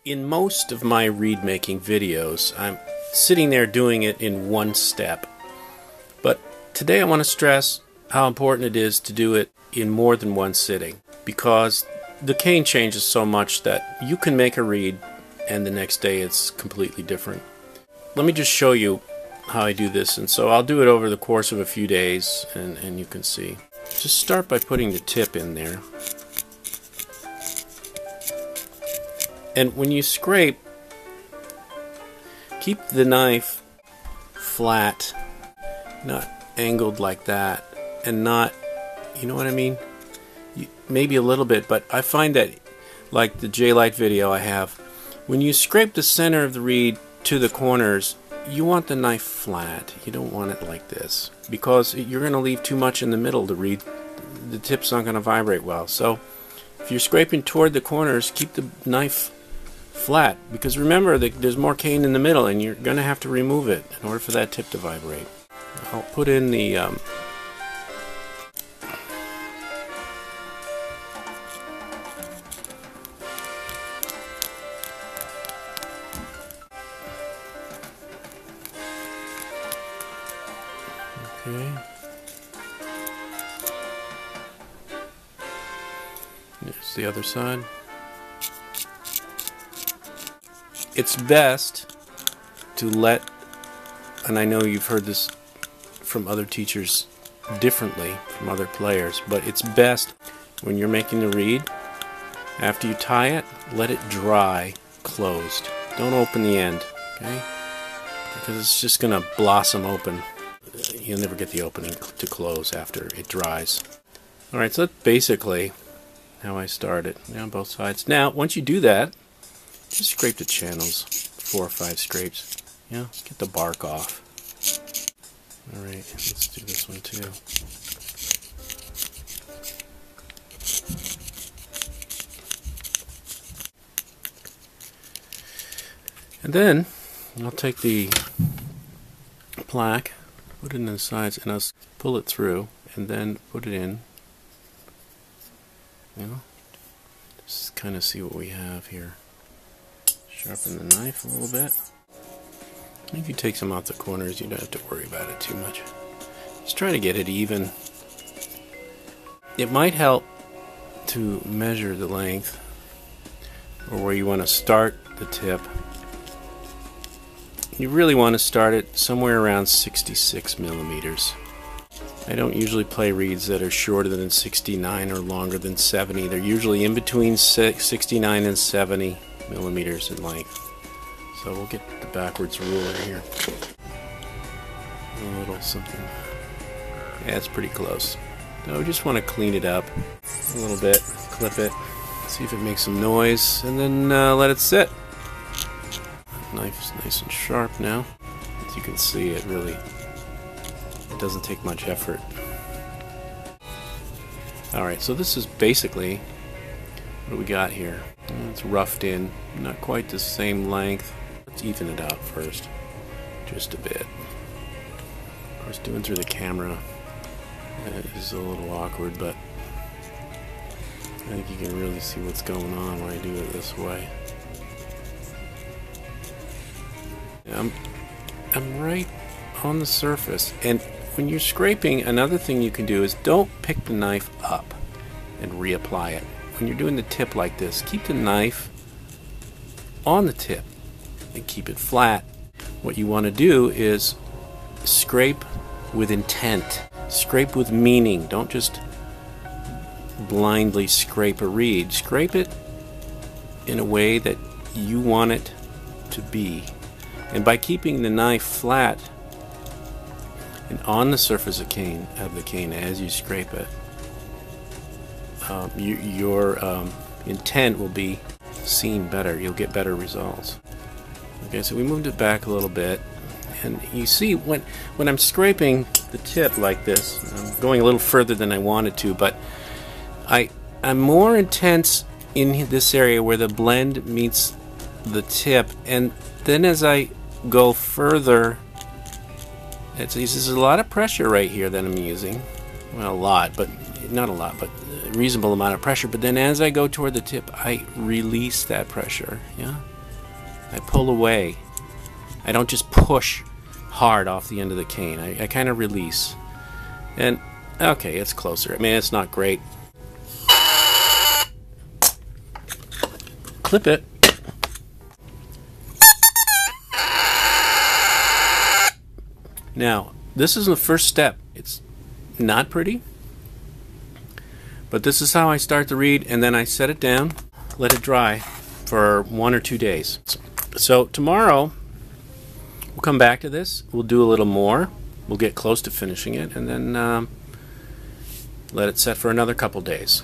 In most of my reed making videos, I'm sitting there doing it in one step. But today I want to stress how important it is to do it in more than one sitting, because the cane changes so much that you can make a reed and the next day it's completely different. Let me just show you how I do this, and so I'll do it over the course of a few days and you can see. Just start by putting the tip in there. And when you scrape, keep the knife flat, not angled like that, and not, you know what I mean? Maybe a little bit, but I find that, like the J-Light video I have, when you scrape the center of the reed to the corners, you want the knife flat. You don't want it like this, because you're going to leave too much in the middle. The reed, the tip's not going to vibrate well. So if you're scraping toward the corners, keep the knife flat, because remember that there's more cane in the middle and you're going to have to remove it in order for that tip to vibrate. I'll put in the okay. There's the other side. It's best to let, and I know you've heard this from other teachers differently, from other players, but it's best when you're making the reed, after you tie it, let it dry closed. Don't open the end, okay? Because it's just going to blossom open. You'll never get the opening to close after it dries. Alright, so that's basically how I start it on both sides. Now, once you do that, just scrape the channels, 4 or 5 scrapes. Yeah, get the bark off. Alright, let's do this one too. And then I'll take the plaque, put it in the sides, and I'll pull it through, and then put it in. You know, just kind of see what we have here. Sharpen the knife a little bit. If you take some off the corners, you don't have to worry about it too much. Just try to get it even. It might help to measure the length, or where you want to start the tip. You really want to start it somewhere around 66 millimeters. I don't usually play reeds that are shorter than 69 or longer than 70. They're usually in between 69 and 70 millimeters in length. So we'll get the backwards ruler here. A little something. Yeah, it's pretty close. Now we just want to clean it up a little bit, clip it, see if it makes some noise, and then let it sit. Knife is nice and sharp now. As you can see, it doesn't take much effort. Alright, so this is basically what we got here. It's roughed in, not quite the same length. Let's even it out first, just a bit. Of course, doing through the camera is a little awkward, but I think you can really see what's going on when I do it this way. I'm right on the surface, and when you're scraping, another thing you can do is don't pick the knife up and reapply it. When you're doing the tip like this, keep the knife on the tip and keep it flat. What you want to do is scrape with intent. Scrape with meaning. Don't just blindly scrape a reed. Scrape it in a way that you want it to be. And by keeping the knife flat and on the surface of the cane as you scrape it, your intent will be seen better. You'll get better results. Okay, so we moved it back a little bit, and you see when I'm scraping the tip like this, I'm going a little further than I wanted to, but I'm more intense in this area where the blend meets the tip, and then as I go further, there's a lot of pressure right here that I'm using. Well, a lot, but not a lot, but a reasonable amount of pressure. But then as I go toward the tip, I release that pressure. Yeah, I pull away. I don't just push hard off the end of the cane. I kind of release. And, okay, it's closer. I mean, it's not great. Clip it. Now, this is the first step. It's not pretty, but this is how I start the reed, and then I set it down, let it dry for 1 or 2 days. So tomorrow, we'll come back to this. We'll do a little more. We'll get close to finishing it, and then let it set for another couple days.